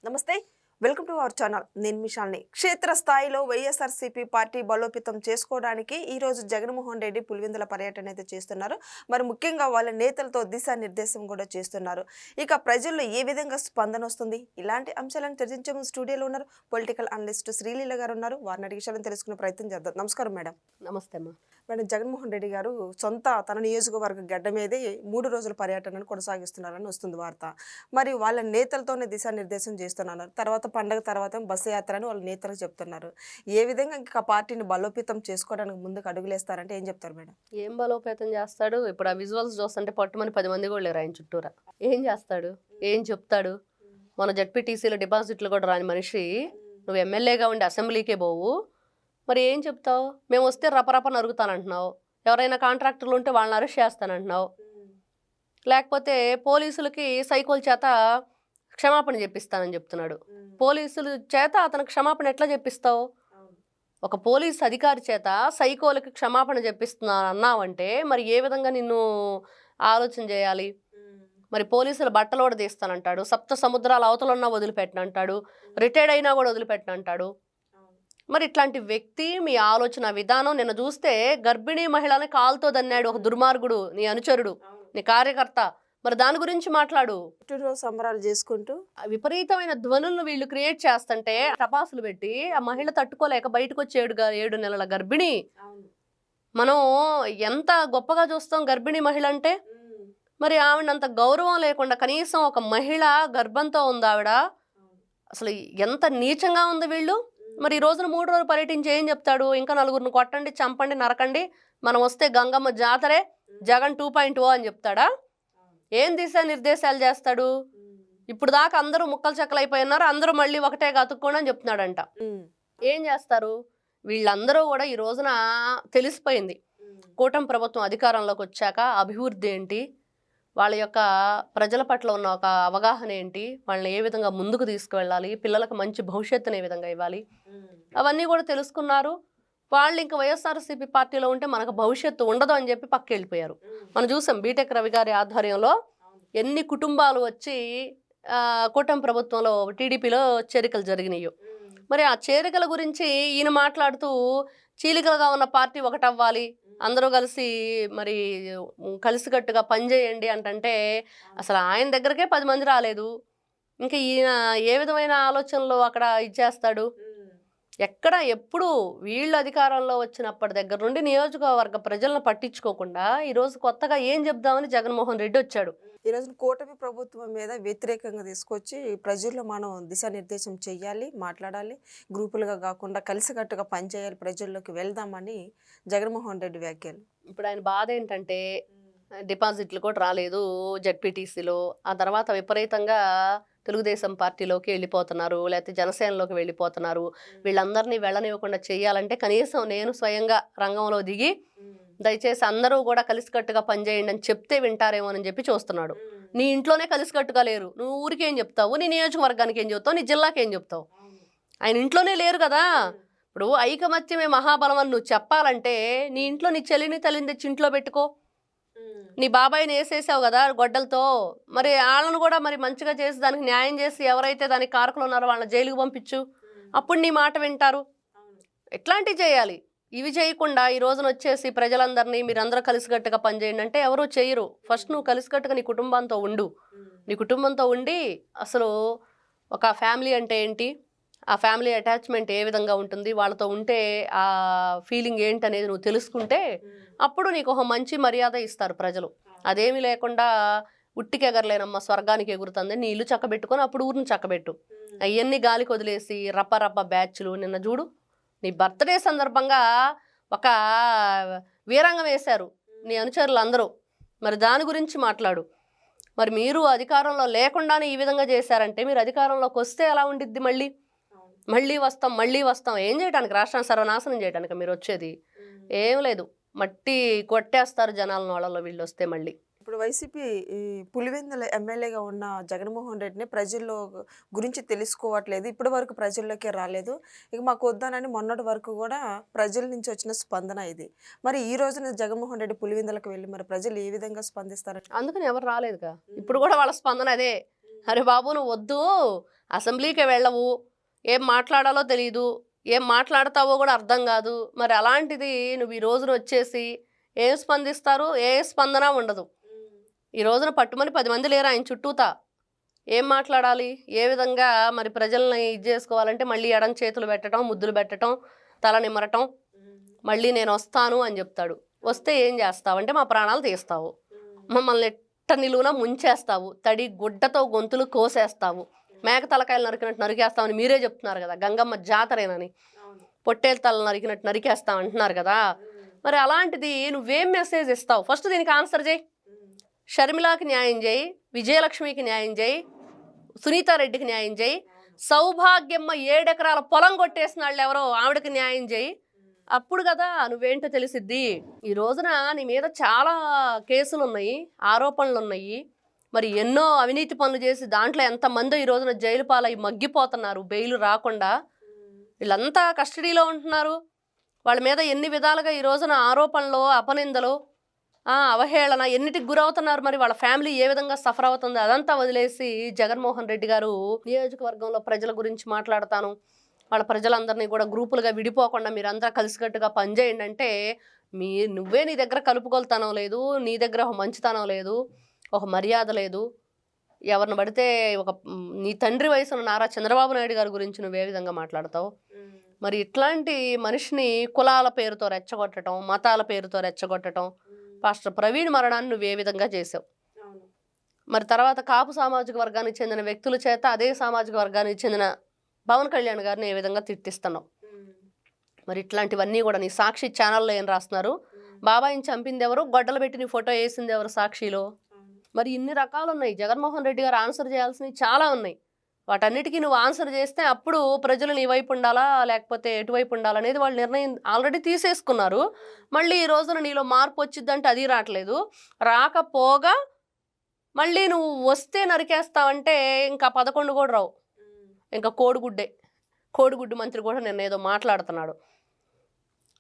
నమస్తే, welcome to our channel. నేను మిషాల్ని. క్షేత్రస్థాయిలో వైఎస్ఆర్సీపీ పార్టీ బలోపేతం చేసుకోవడానికి ఈరోజు జగన్మోహన్ రెడ్డి పులివెందుల పర్యటన అయితే చేస్తున్నారు. మరి ముఖ్యంగా వాళ్ళ నేతలతో దిశానిర్దేశం కూడా చేస్తున్నారు. ఇక ప్రజల్లో ఏ విధంగా స్పందన వస్తుంది, ఇలాంటి అంశాలను చర్చించే ముందు స్టూడియోలో ఉన్నారు పొలిటికల్ అనలిస్ట్ శ్రీలీల గారు ఉన్నారు. వారిని అడిగే విషయాలను తెలుసుకునే ప్రయత్నం చేద్దాం. నమస్కారం మేడం. నమస్తే అమ్మా. మేడం, జగన్మోహన్ రెడ్డి గారు తన నియోజకవర్గ గడ్డ మీదే 3 రోజుల పర్యటనను కొనసాగిస్తున్నారని వస్తుంది వార్త. మరి వాళ్ళ నేతలతోనే దిశానిర్దేశం చేస్తున్నారు. తర్వాత పండగ తర్వాత బస్సు యాత్ర అని వాళ్ళ నేతలకు చెప్తున్నారు. ఏ విధంగా ఇంకా పార్టీని బలోపేతం చేసుకోవడానికి ముందుకు అడుగులేస్తారంటే ఏం చెప్తారు మేడం? ఏం బలోపేతం చేస్తాడు? ఇప్పుడు ఆ విజువల్స్ చూస్తుంటే పట్టుమని 10 మంది కూడా లేరు ఆయన చుట్టూరా. ఏం చేస్తాడు? ఏం చెప్తాడు? మన జడ్పీటీసీలో డిపాజిట్లు కూడా రాని మనిషి నువ్వు ఎమ్మెల్యేగా ఉండి అసెంబ్లీకే పోవు, మరి ఏం చెప్తావు? మేము వస్తే రపరప నరుగుతానంటున్నావు, ఎవరైనా కాంట్రాక్టర్లు ఉంటే వాళ్ళని అరెస్ట్ చేస్తానంటున్నావు, లేకపోతే పోలీసులకి సైకోల చేత క్షమాపణ చెప్పిస్తానని చెప్తున్నాడు. పోలీసుల చేత అతను క్షమాపణ ఎట్లా చెప్పిస్తావు? ఒక పోలీస్ అధికారి చేత సైకోలకి క్షమాపణ చెప్పిస్తున్నా అన్నావంటే మరి ఏ విధంగా నిన్ను ఆలోచన చేయాలి? మరి పోలీసులు బట్టలు కూడా తీస్తానంటాడు, సప్త సముద్రాల అవతలున్నా వదిలిపెట్టనంటాడు, రిటైర్డ్ అయినా కూడా వదిలిపెట్టనంటాడు. మరి ఇట్లాంటి వ్యక్తి, మీ ఆలోచన విధానం, నిన్న చూస్తే గర్భిణీ మహిళని కాలుతో దన్నాడు ఒక దుర్మార్గుడు, నీ అనుచరుడు, నీ కార్యకర్త. మరి దాని గురించి మాట్లాడు. సంబరాలు చేసుకుంటూ విపరీతమైన ధ్వనులను వీళ్ళు క్రియేట్ చేస్తుంటే టపాసులు పెట్టి ఆ మహిళ తట్టుకోలేక బయటకు వచ్చి 7 నెలల గర్భిణి. మనం ఎంత గొప్పగా చూస్తాం గర్భిణీ మహిళ అంటే. మరి ఆవిడంత గౌరవం లేకుండా, కనీసం ఒక మహిళ గర్భంతో ఉంది ఆవిడ, అసలు ఎంత నీచంగా ఉంది వీళ్ళు. మరి ఈ రోజున 3 రోజులు పర్యటించి ఏం చెప్తాడు? ఇంకా 4గురిని కొట్టండి, చంపండి, నరకండి, మనం వస్తే గంగమ్మ జాతరే, జగన్ 2.0 అని చెప్తాడా? ఏం దిశానిర్దేశాలు చేస్తాడు? ఇప్పుడు దాకా అందరూ ముక్కలు చెక్కలు అయిపోయినారు, అందరూ మళ్ళీ ఒకటేగా అతుక్కోండి అని చెప్తున్నాడంట. ఏం చేస్తారు వీళ్ళందరూ కూడా? ఈ రోజున తెలిసిపోయింది కూటమి ప్రభుత్వం అధికారంలోకి వచ్చాక అభివృద్ధి ఏంటి, వాళ్ళ యొక్క ప్రజల పట్ల ఉన్న ఒక అవగాహన ఏంటి, వాళ్ళని ఏ విధంగా ముందుకు తీసుకువెళ్ళాలి, పిల్లలకు మంచి భవిష్యత్తుని ఏ విధంగా ఇవ్వాలి, అవన్నీ కూడా తెలుసుకున్నారు. వాళ్ళు ఇంకా వైఎస్ఆర్సీపీ పార్టీలో ఉంటే మనకు భవిష్యత్తు ఉండదు అని చెప్పి పక్క వెళ్ళిపోయారు. మనం చూసాం బీటెక్ రవి గారి ఆధ్వర్యంలో ఎన్ని కుటుంబాలు వచ్చి కూటమి ప్రభుత్వంలో టీడీపీలో చేరికలు జరిగినాయో. మరి ఆ చేరికల గురించి ఈయన మాట్లాడుతూ చీలికలుగా ఉన్న పార్టీ ఒకటవ్వాలి, అందరూ కలిసి మరి కలిసికట్టుగా పనిచేయండి అంటే అసలు ఆయన దగ్గరకే 10 మంది రాలేదు. ఇంకా ఈయన ఏ విధమైన ఆలోచనలు అక్కడ ఇచ్చేస్తాడు? ఎక్కడ ఎప్పుడు వీళ్ళు అధికారంలో వచ్చినప్పటి దగ్గర నుండి నియోజకవర్గ ప్రజలను పట్టించుకోకుండా ఈరోజు కొత్తగా ఏం చెప్దామని జగన్మోహన్ రెడ్డి వచ్చాడు. ఈ రోజు కూటమి ప్రభుత్వం మీద వ్యతిరేకంగా తీసుకొచ్చి ప్రజల్లో మనం దిశానిర్దేశం చెయ్యాలి, మాట్లాడాలి, గ్రూపులుగా కాకుండా కలిసికట్టుగా పనిచేయాలి, ప్రజల్లోకి వెళ్దామని జగన్మోహన్ రెడ్డి వ్యాఖ్యలు. ఇప్పుడు ఆయన బాధ ఏంటంటే డిపాజిట్లు కూడా రాలేదు జడ్పీటీసీలో, ఆ తర్వాత విపరీతంగా తెలుగుదేశం పార్టీలోకి వెళ్ళిపోతున్నారు, లేకపోతే జనసేనలోకి వెళ్ళిపోతున్నారు. వీళ్ళందరినీ వెళ్ళనివ్వకుండా చేయాలంటే కనీసం నేను స్వయంగా రంగంలో దిగి దయచేసి అందరూ కూడా కలిసికట్టుగా పనిచేయండి అని చెప్తే వింటారేమో అని చెప్పి చూస్తున్నాడు. నీ ఇంట్లోనే కలిసికట్టుగా లేరు, నువ్వు ఊరికి ఏం చెప్తావు, నీ నియోజకవర్గానికి ఏం చెప్తావు, నీ జిల్లాకి ఏం చెప్తావు? ఆయన ఇంట్లోనే లేరు కదా. ఇప్పుడు ఐకమత్యమే మహాబలం అని నువ్వు చెప్పాలంటే నీ ఇంట్లో నీ చెల్లిని తల్లిని తెచ్చి ఇంట్లో పెట్టుకో. నీ బాబాయిని వేసేసావు కదా గొడ్డలతో, మరి వాళ్ళను కూడా మరి మంచిగా చేసి దానికి న్యాయం చేసి ఎవరైతే దానికి కారకులు ఉన్నారో వాళ్ళని జైలుకి పంపించు, అప్పుడు నీ మాట వింటారు. ఎట్లాంటివి చేయాలి? ఇవి చేయకుండా ఈ రోజున వచ్చేసి ప్రజలందరినీ మీరందరూ కలిసికట్టుగా పనిచేయండి అంటే ఎవరూ చేయరు. ఫస్ట్ నువ్వు కలిసికట్టుగా నీ కుటుంబంతో ఉండు. నీ కుటుంబంతో ఉండి అసలు ఒక ఫ్యామిలీ అంటే ఏంటి, ఆ ఫ్యామిలీ అటాచ్మెంట్ ఏ విధంగా ఉంటుంది, వాళ్ళతో ఉంటే ఆ ఫీలింగ్ ఏంటి అనేది నువ్వు తెలుసుకుంటే అప్పుడు నీకు ఒక మంచి మర్యాద ఇస్తారు ప్రజలు. అదేమీ లేకుండా ఉట్టికి ఎగరలేనమ్మ స్వర్గానికి ఎగురుతుంది, నీ ఇల్లు చక్కబెట్టుకొని అప్పుడు ఊరిని చక్కబెట్టు. అవన్నీ గాలికి వదిలేసి రప్ప బ్యాచ్లు. నిన్న చూడు నీ బర్త్డే సందర్భంగా ఒక వీరంగం వేశారు నీ అనుచరులు అందరూ, మరి దాని గురించి మాట్లాడు. మరి మీరు అధికారంలో లేకుండానే ఈ విధంగా చేశారంటే మీరు అధికారంలోకి వస్తే ఎలా ఉండిద్ది? మళ్ళీ వస్తాం ఏం చేయడానికి? రాష్ట్రాన్ని సర్వనాశనం చేయడానికి మీరు వచ్చేది ఏం లేదు. మట్టి కొట్టేస్తారు జనాలను వాళ్ళలో వీళ్ళు వస్తే. మళ్ళీ ఇప్పుడు వైసీపీ పులివెందుల ఎమ్మెల్యేగా ఉన్న జగన్మోహన్ రెడ్డిని ప్రజల్లో గురించి తెలుసుకోవట్లేదు, ఇప్పటి వరకు ప్రజల్లోకి రాలేదు. ఇక మాకు వద్దానని మొన్నటి వరకు కూడా ప్రజల నుంచి వచ్చిన స్పందన ఇది. మరి ఈ రోజున జగన్మోహన్ రెడ్డి పులివెందులకు వెళ్ళి మరి ప్రజలు ఏ విధంగా స్పందిస్తారు? అందుకని ఎవరు రాలేదుగా. ఇప్పుడు కూడా వాళ్ళ స్పందన అదే. అరే బాబు నువ్వు వద్దు, అసెంబ్లీకి వెళ్ళవు, ఏం మాట్లాడాలో తెలియదు, ఏం మాట్లాడతావో కూడా అర్థం కాదు, మరి అలాంటిది నువ్వు ఈ రోజున వచ్చేసి ఏం స్పందిస్తారు? ఏ స్పందన ఉండదు. ఈ రోజున పట్టుమని 10 మంది లేరు ఆయన చుట్టూతా, ఏం మాట్లాడాలి? ఏ విధంగా మరి ప్రజల్ని ఇది చేసుకోవాలంటే మళ్ళీ ఎడం చేతులు పెట్టడం, ముద్దులు పెట్టడం, తల నిమ్మరటం, మళ్ళీ నేను వస్తాను అని చెప్తాడు. వస్తే ఏం చేస్తావు అంటే మా ప్రాణాలు తీస్తావు, మమ్మల్ని ఎట్ట నిలువున ముంచేస్తావు, తడి గుడ్డతో గొంతులు కోసేస్తావు, మేక తలకాయలు నరికినట్టు నరికేస్తామని మీరే చెప్తున్నారు కదా, గంగమ్మ జాతరేనని పొట్టేలు తల నరికినట్టు నరికేస్తాం అంటున్నారు కదా. మరి అలాంటిది నువ్వేం మెసేజ్ ఇస్తావు? ఫస్ట్ దీనికి ఆన్సర్ చేయి. షర్మిలాకి న్యాయం చేయి, విజయలక్ష్మికి న్యాయం చేయి, సునీతారెడ్డికి న్యాయం చేయి, సౌభాగ్యమ్మ 7 ఎకరాల పొలం కొట్టేసిన వాళ్ళు ఎవరో ఆవిడకి న్యాయం చేయి. అప్పుడు కదా నువ్వేంటో తెలిసిద్ది. ఈ రోజున నీ మీద చాలా కేసులు ఉన్నాయి, ఆరోపణలు ఉన్నాయి, మరి ఎన్నో అవినీతి పనులు చేసి దాంట్లో ఎంతమందో ఈ రోజున జైలు పాలై మగ్గిపోతున్నారు బెయిల్ రాకుండా. వీళ్ళంతా కస్టడీలో ఉంటున్నారు, వాళ్ళ మీద ఎన్ని విధాలుగా ఈ రోజున ఆరోపణలు, అపనిందలు, అవహేళన ఎన్నిటికి గురవుతున్నారు. మరి వాళ్ళ ఫ్యామిలీ ఏ విధంగా సఫర్ అవుతుంది అదంతా వదిలేసి జగన్మోహన్ రెడ్డి గారు నియోజకవర్గంలో ప్రజల గురించి మాట్లాడతాను, వాళ్ళ ప్రజలందరినీ కూడా గ్రూపులుగా విడిపోకుండా మీరందరూ కలిసికట్టుగా పనిచేయండి అంటే నువ్వే నీ దగ్గర కలుపుకొలుతనం లేదు, నీ దగ్గర ఒక మంచితనం లేదు, ఒక మర్యాద లేదు. ఎవరిని పడితే నీ తండ్రి వయసున్న నారా చంద్రబాబు నాయుడు గారి గురించి నువ్వే విధంగా మాట్లాడతావు? మరి ఇట్లాంటి మనిషిని కులాల పేరుతో రెచ్చగొట్టడం, మతాల పేరుతో రెచ్చగొట్టడం, పాస్టర్ ప్రవీణ్ మరణాన్ని నువ్వు ఏ విధంగా చేసావు? మరి తర్వాత కాపు సామాజిక వర్గానికి చెందిన వ్యక్తుల చేత అదే సామాజిక వర్గానికి చెందిన పవన్ కళ్యాణ్ గారిని ఏ విధంగా తిట్టిస్తున్నావు? మరి ఇట్లాంటివన్నీ కూడా నీ సాక్షి ఛానల్లో ఏం రాస్తున్నారు? బాబాయిని చంపింది ఎవరు, గొడ్డలు పెట్టి నీ ఫోటో వేసింది ఎవరు సాక్షిలో? మరి ఇన్ని రకాలు ఉన్నాయి. జగన్మోహన్ రెడ్డి గారు ఆన్సర్ చేయాల్సినవి చాలా ఉన్నాయి. వాటన్నిటికీ నువ్వు ఆన్సర్ చేస్తే అప్పుడు ప్రజలు నీ వైపు ఉండాలా లేకపోతే ఎటువైపు ఉండాలనేది వాళ్ళు నిర్ణయం ఆల్రెడీ తీసేసుకున్నారు. మళ్ళీ ఈ రోజున నీలో మార్పు వచ్చిద్దంటే అది రావట్లేదు. రాకపోగా మళ్ళీ నువ్వు వస్తే నరికేస్తావంటే ఇంకా 11 కూడా రావు, ఇంకా కోడిగుడ్డు మంత్రి కూడా నిన్న ఏదో మాట్లాడుతున్నాడు.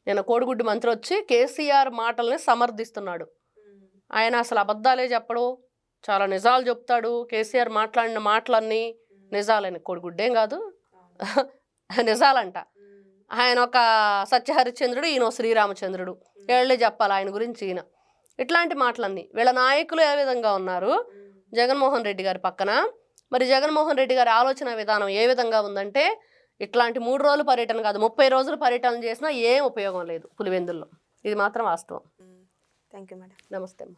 నిన్న కోడిగుడ్డు మంత్రి వచ్చి కేసీఆర్ మాటల్ని సమర్థిస్తున్నాడు. ఆయన అసలు అబద్ధాలే చెప్పడు, చాలా నిజాలు చెప్తాడు. కేసీఆర్ మాట్లాడిన మాటలన్నీ నిజాలని, కోడిగుడ్డేం కాదు నిజాలంట. ఆయన ఒక సత్యహరిశ్చంద్రుడు, ఈయన శ్రీరామచంద్రుడు, వీళ్ళే చెప్పాలి ఆయన గురించి. ఈయన ఇట్లాంటి మాటలన్నీ వీళ్ళ నాయకులు ఏ విధంగా ఉన్నారు జగన్మోహన్ రెడ్డి గారి పక్కన. మరి జగన్మోహన్ రెడ్డి గారి ఆలోచన విధానం ఏ విధంగా ఉందంటే ఇట్లాంటి 3 రోజుల పర్యటన కాదు 30 రోజుల పర్యటన చేసినా ఏం ఉపయోగం లేదు పులివెందుల్లో. ఇది మాత్రం వాస్తవం. Thank you madam. నమస్తే అమ్మ.